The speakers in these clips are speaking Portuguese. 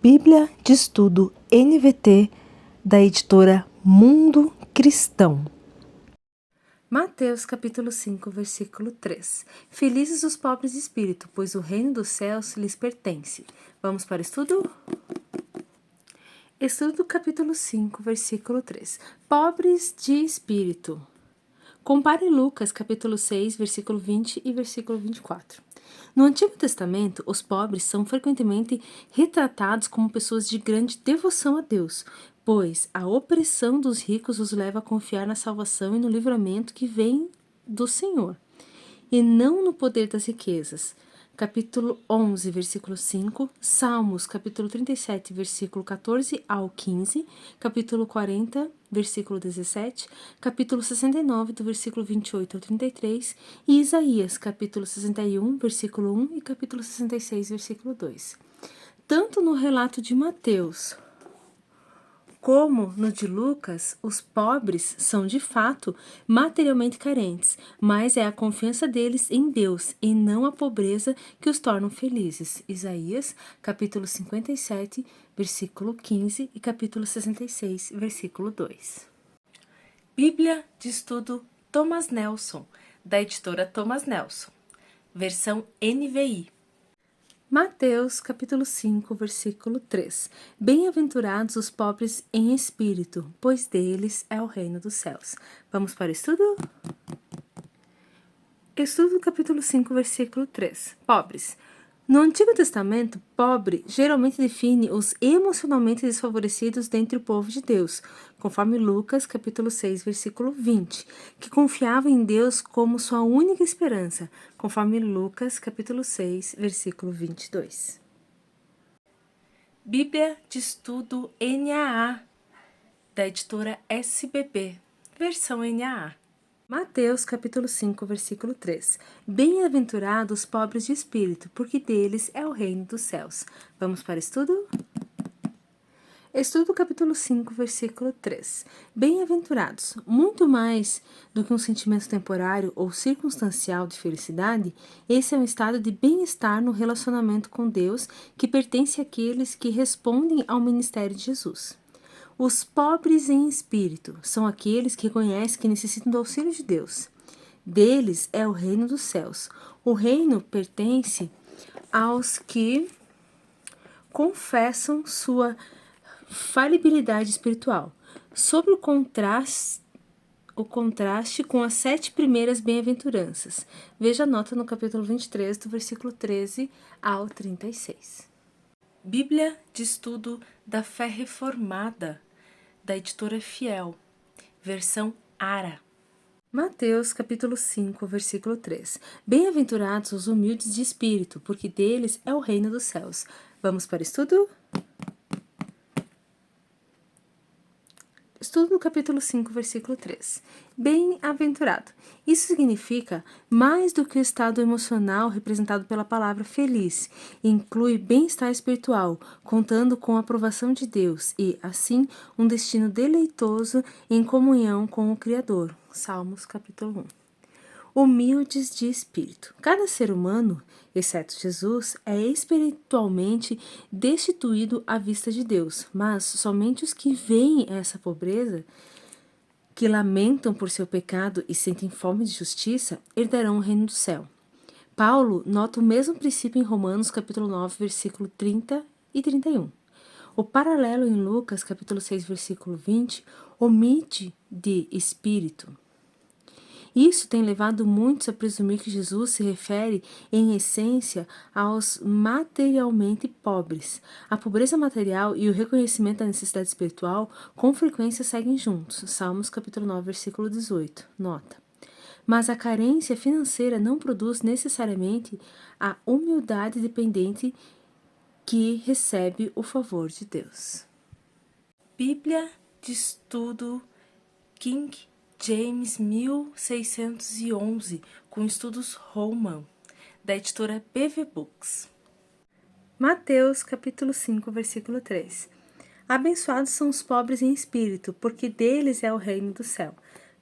Bíblia de Estudo NVT da editora Mundo Cristão. Mateus capítulo 5, versículo 3. Felizes os pobres de espírito, pois o reino dos céus lhes pertence. Vamos para o estudo? Estudo do capítulo 5, versículo 3. Pobres de espírito. Compare Lucas capítulo 6, versículo 20 e versículo 24. No Antigo Testamento, os pobres são frequentemente retratados como pessoas de grande devoção a Deus, pois a opressão dos ricos os leva a confiar na salvação e no livramento que vem do Senhor, e não no poder das riquezas. Capítulo 11, versículo 5, Salmos, capítulo 37, versículo 14 ao 15, capítulo 40, versículo 17, capítulo 69, do versículo 28 ao 33, e Isaías, capítulo 61, versículo 1 e capítulo 66, versículo 2. Tanto no relato de Mateus como no de Lucas, os pobres são de fato materialmente carentes, mas é a confiança deles em Deus e não a pobreza que os tornam felizes. Isaías, capítulo 57, versículo 15 e capítulo 66, versículo 2. Bíblia de Estudo Thomas Nelson, da editora Thomas Nelson, versão NVI. Mateus, capítulo 5, versículo 3. Bem-aventurados os pobres em espírito, pois deles é o reino dos céus. Vamos para o estudo? Estudo do capítulo 5, versículo 3. Pobres. No Antigo Testamento, pobre geralmente define os emocionalmente desfavorecidos dentre o povo de Deus, conforme Lucas, capítulo 6, versículo 20, que confiavam em Deus como sua única esperança, conforme Lucas, capítulo 6, versículo 22. Bíblia de Estudo NAA, da editora SBB, versão NAA. Mateus capítulo 5, versículo 3. Bem-aventurados os pobres de espírito, porque deles é o reino dos céus. Vamos para o estudo? Estudo capítulo 5, versículo 3. Bem-aventurados, muito mais do que um sentimento temporário ou circunstancial de felicidade, esse é um estado de bem-estar no relacionamento com Deus que pertence àqueles que respondem ao ministério de Jesus. Os pobres em espírito são aqueles que reconhecem que necessitam do auxílio de Deus. Deles é o reino dos céus. O reino pertence aos que confessam sua falibilidade espiritual. Sobre o contraste com as 7 primeiras bem-aventuranças. Veja a nota no capítulo 23, do versículo 13 ao 36. Bíblia de Estudo da Fé Reformada, da editora Fiel, versão ARA. Mateus capítulo 5, versículo 3. Bem-aventurados os humildes de espírito, porque deles é o reino dos céus. Vamos para o estudo? Estudo do capítulo 5, versículo 3. Bem-aventurado. Isso significa mais do que o estado emocional representado pela palavra feliz. Inclui bem-estar espiritual, contando com a aprovação de Deus e, assim, um destino deleitoso em comunhão com o Criador. Salmos capítulo 1. Humildes de espírito. Cada ser humano, exceto Jesus, é espiritualmente destituído à vista de Deus, mas somente os que veem essa pobreza, que lamentam por seu pecado e sentem fome de justiça, herdarão o reino do céu. Paulo nota o mesmo princípio em Romanos capítulo 9, versículo 30 e 31. O paralelo em Lucas capítulo 6, versículo 20, omite de espírito. Isso tem levado muitos a presumir que Jesus se refere, em essência, aos materialmente pobres. A pobreza material e o reconhecimento da necessidade espiritual com frequência seguem juntos. Salmos capítulo 9, versículo 18. Nota. Mas a carência financeira não produz necessariamente a humildade dependente que recebe o favor de Deus. Bíblia de Estudo King James 1611, com estudos Holman, da editora BV Books. Mateus, capítulo 5, versículo 3. Abençoados são os pobres em espírito, porque deles é o reino do céu.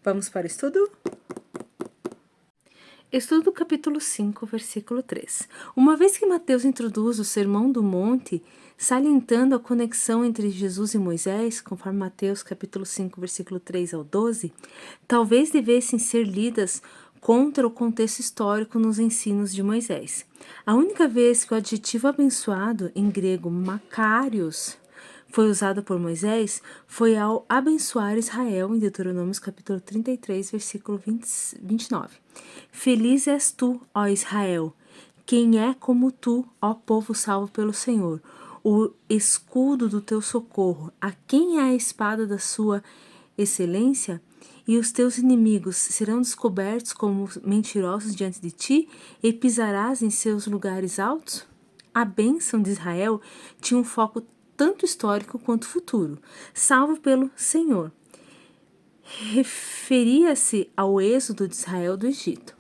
Vamos para o estudo? Estudo do capítulo 5, versículo 3. Uma vez que Mateus introduz o Sermão do Monte, salientando a conexão entre Jesus e Moisés, conforme Mateus capítulo 5, versículo 3 ao 12, talvez devessem ser lidas contra o contexto histórico nos ensinos de Moisés. A única vez que o adjetivo abençoado, em grego makarios, foi usado por Moisés foi ao abençoar Israel em Deuteronômio capítulo 33, versículo 29. Feliz és tu, ó Israel, quem é como tu, ó povo salvo pelo Senhor, o escudo do teu socorro, a quem é a espada da sua excelência, e os teus inimigos serão descobertos como mentirosos diante de ti, e pisarás em seus lugares altos? A bênção de Israel tinha um foco tanto histórico quanto futuro, salvo pelo Senhor. Referia-se ao êxodo de Israel do Egito.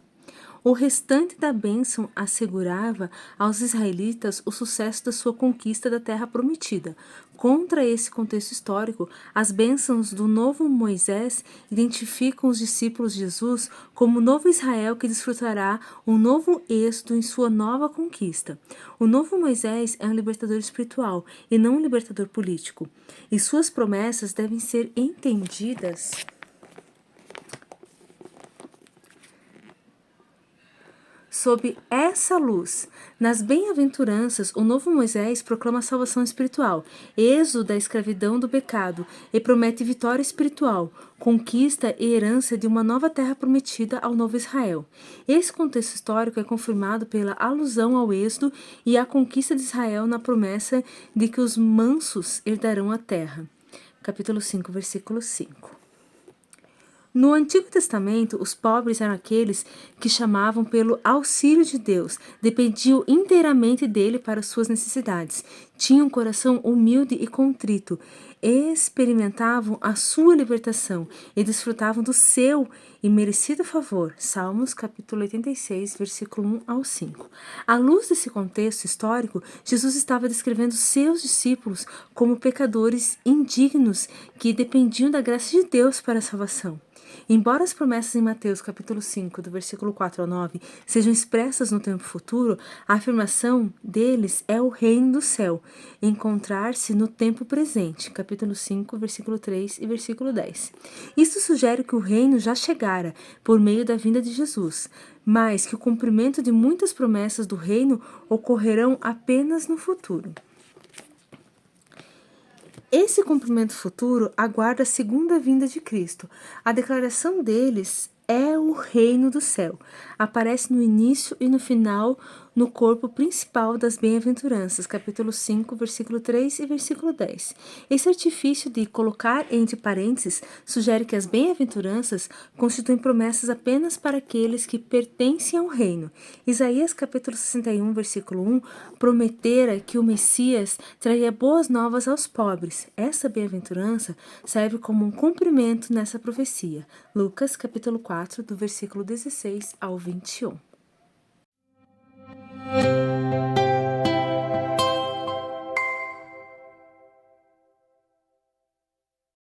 O restante da bênção assegurava aos israelitas o sucesso da sua conquista da terra prometida. Contra esse contexto histórico, as bênçãos do novo Moisés identificam os discípulos de Jesus como o novo Israel que desfrutará um novo êxodo em sua nova conquista. O novo Moisés é um libertador espiritual e não um libertador político, e suas promessas devem ser entendidas sob essa luz. Nas bem-aventuranças, o novo Moisés proclama a salvação espiritual, êxodo da escravidão do pecado, e promete vitória espiritual, conquista e herança de uma nova terra prometida ao novo Israel. Esse contexto histórico é confirmado pela alusão ao êxodo e à conquista de Israel na promessa de que os mansos herdarão a terra. Capítulo 5, versículo 5. No Antigo Testamento, os pobres eram aqueles que chamavam pelo auxílio de Deus, dependiam inteiramente dele para suas necessidades, tinham um coração humilde e contrito, experimentavam a sua libertação e desfrutavam do seu imerecido favor. Salmos capítulo 86, versículo 1 ao 5. À luz desse contexto histórico, Jesus estava descrevendo seus discípulos como pecadores indignos que dependiam da graça de Deus para a salvação. Embora as promessas em Mateus capítulo 5, do versículo 4 ao 9, sejam expressas no tempo futuro, a afirmação deles é o reino do céu, encontrar-se no tempo presente, capítulo 5, versículo 3 e versículo 10. Isso sugere que o reino já chegara por meio da vinda de Jesus, mas que o cumprimento de muitas promessas do reino ocorrerão apenas no futuro. Esse cumprimento futuro aguarda a segunda vinda de Cristo. A declaração deles é o reino do céu. Aparece no início e no final no corpo principal das bem-aventuranças, capítulo 5, versículo 3 e versículo 10. Esse artifício de colocar entre parênteses sugere que as bem-aventuranças constituem promessas apenas para aqueles que pertencem ao reino. Isaías capítulo 61, versículo 1, prometera que o Messias traria boas novas aos pobres. Essa bem-aventurança serve como um cumprimento nessa profecia. Lucas capítulo 4, do versículo 16 ao 21.